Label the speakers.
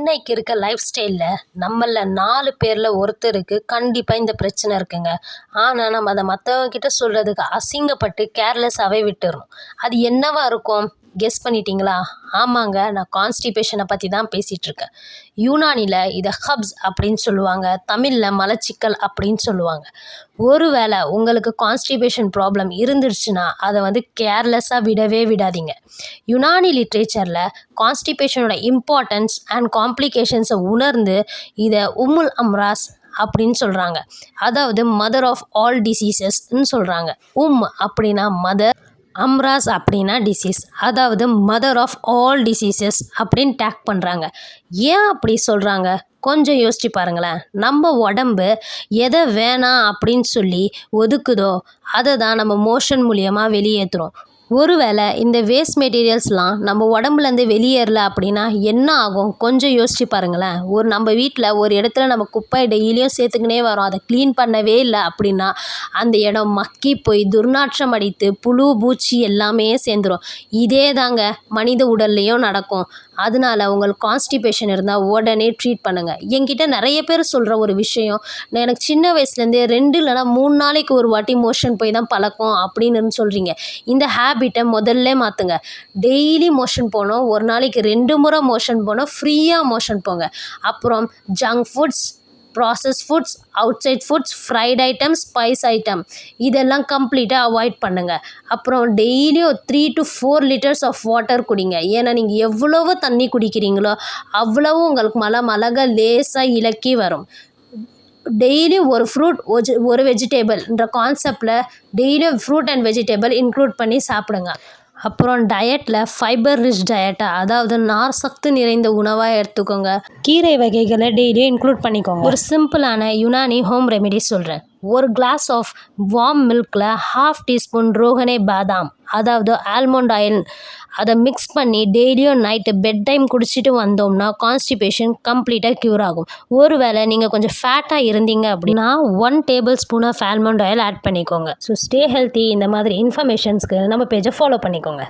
Speaker 1: இன்னைக்கு இருக்க லைஃப் ஸ்டைலில் நம்மள 4 பேரில் ஒருத்தருக்கு கண்டிப்பாக இந்த பிரச்சனை இருக்குங்க. ஆனால் நம்ம அதை மற்றவங்க கிட்ட சொல்கிறதுக்கு அசிங்கப்பட்டு கேர்லெஸ்ஸாகவே விட்டுறோம். அது என்னவா இருக்கும்? கெஸ் பண்ணிட்டீங்களா? ஆமாங்க, நான் கான்ஸ்டிபேஷனை பற்றி தான் பேசிகிட்டு இருக்கேன். யூனானியில் இதை ஹப்ஸ் அப்படின்னு சொல்லுவாங்க, தமிழில் மலச்சிக்கல் அப்படின்னு சொல்லுவாங்க. ஒருவேளை உங்களுக்கு கான்ஸ்டிபேஷன் ப்ராப்ளம் இருந்துருச்சுன்னா அதை கேர்லெஸ்ஸாக விடவே விடாதீங்க. யுனானி லிட்ரேச்சரில் கான்ஸ்டிபேஷனோட இம்பார்ட்டன்ஸ் அண்ட் காம்ப்ளிகேஷன்ஸை உணர்ந்து இதை உம்முல் அம்ராஸ் அப்படின்னு சொல்கிறாங்க. அதாவது மதர் ஆஃப் ஆல் டிசீசஸ்ன்னு சொல்கிறாங்க. அப்படின்னா மதர், அம்ராஸ் அப்படின்னா டிசீஸ், அதாவது மதர் ஆஃப் ஆல் டிசீசஸ் அப்படின்னு டேக் பண்ணுறாங்க. ஏன் அப்படி சொல்கிறாங்க? கொஞ்சம் யோசிச்சு பாருங்களேன். நம்ம உடம்பு எதை வேணாம் அப்படின்னு சொல்லி ஒதுக்குதோ அதை தான் நம்ம மோஷன் மூலியமாக வெளியேற்றுறோம். ஒருவேளை இந்த வேஸ்ட் மெட்டீரியல்ஸ்லாம் நம்ம உடம்புலேருந்து வெளியேறல அப்படின்னா என்ன ஆகும்? கொஞ்சம் யோசிச்சு பாருங்களேன். நம்ம வீட்டில் ஒரு இடத்துல நம்ம குப்பை டெய்லியும் சேர்த்துக்கினே வரோம், அதை க்ளீன் பண்ணவே இல்லை அப்படின்னா அந்த இடம் மக்கி போய் துர்நாற்றம் அடித்து புழு பூச்சி எல்லாமே சேர்ந்துடும். இதே தாங்க மனித உடல்லையும் நடக்கும். அதனால உங்களுக்கு கான்ஸ்டிபேஷன் இருந்தால் உடனே ட்ரீட் பண்ணுங்கள். என்கிட்ட நிறைய பேர் சொல்கிற ஒரு விஷயம், எனக்கு சின்ன வயசுலேருந்தே 2 இல்லைனா 3 நாளைக்கு ஒரு வாட்டி மோஷன் போய் தான் பழக்கம் அப்படின்னு சொல்கிறீங்க. இந்த ஹேபிட்டை முதல்ல மாற்றுங்க. டெய்லி மோஷன் போகணும். ஒரு நாளைக்கு 2 முறை மோஷன் போகணும். ஃப்ரீயாக மோஷன் போங்க. அப்புறம் junk foods, process foods, outside foods, fried item, spice item இதெல்லாம் கம்ப்ளீட்டாக அவாய்ட் பண்ணுங்கள். அப்புறம் டெய்லியும் 3 to 4 liters ஆஃப் வாட்டர் குடிங்க. ஏன்னா நீங்கள் எவ்வளவு தண்ணி குடிக்கிறீங்களோ அவ்வளவு உங்களுக்கு மலக லேசாக இலக்கி வரும். டெய்லியும் ஒரு ஃப்ரூட், ஒரு வெஜிடேபிள்ன்ற கான்செப்டில் டெய்லியும் ஃப்ரூட் அண்ட் வெஜிடேபிள் இன்க்ளூட் பண்ணி சாப்பிடுங்க. அப்புறம் டயட்டில் ஃபைபர் ரிச் டயட்டாக, அதாவது நார் சத்து நிறைந்த உணவாக எடுத்துக்கோங்க. கீரை வகைகளை டெய்லியும் இன்க்ளூட் பண்ணிக்கோங்க. ஒரு சிம்பிளான யுனானி ஹோம் ரெமெடி சொல்கிறேன். ஒரு கிளாஸ் ஆஃப் வார்ம் மில்கில் 1/2 teaspoon ரோகனே பாதாம், அதாவது ஆல்மண்ட் ஆயில், அதை மிக்ஸ் பண்ணி டெய்லியும் நைட்டு பெட் டைம் குடிச்சிட்டு வந்தோம்னா கான்ஸ்டிபேஷன் கம்ப்ளீட்டாக க்யூர் ஆகும். ஒருவேளை நீங்கள் கொஞ்சம் ஃபேட்டாக இருந்தீங்க அப்படின்னா 1 tablespoon of almond oil add பண்ணிக்கோங்க. So stay healthy. இந்த மாதிரி இன்ஃபர்மேஷன்ஸ்க்கு நம்ம பேஜை ஃபாலோ பண்ணிக்கோங்க.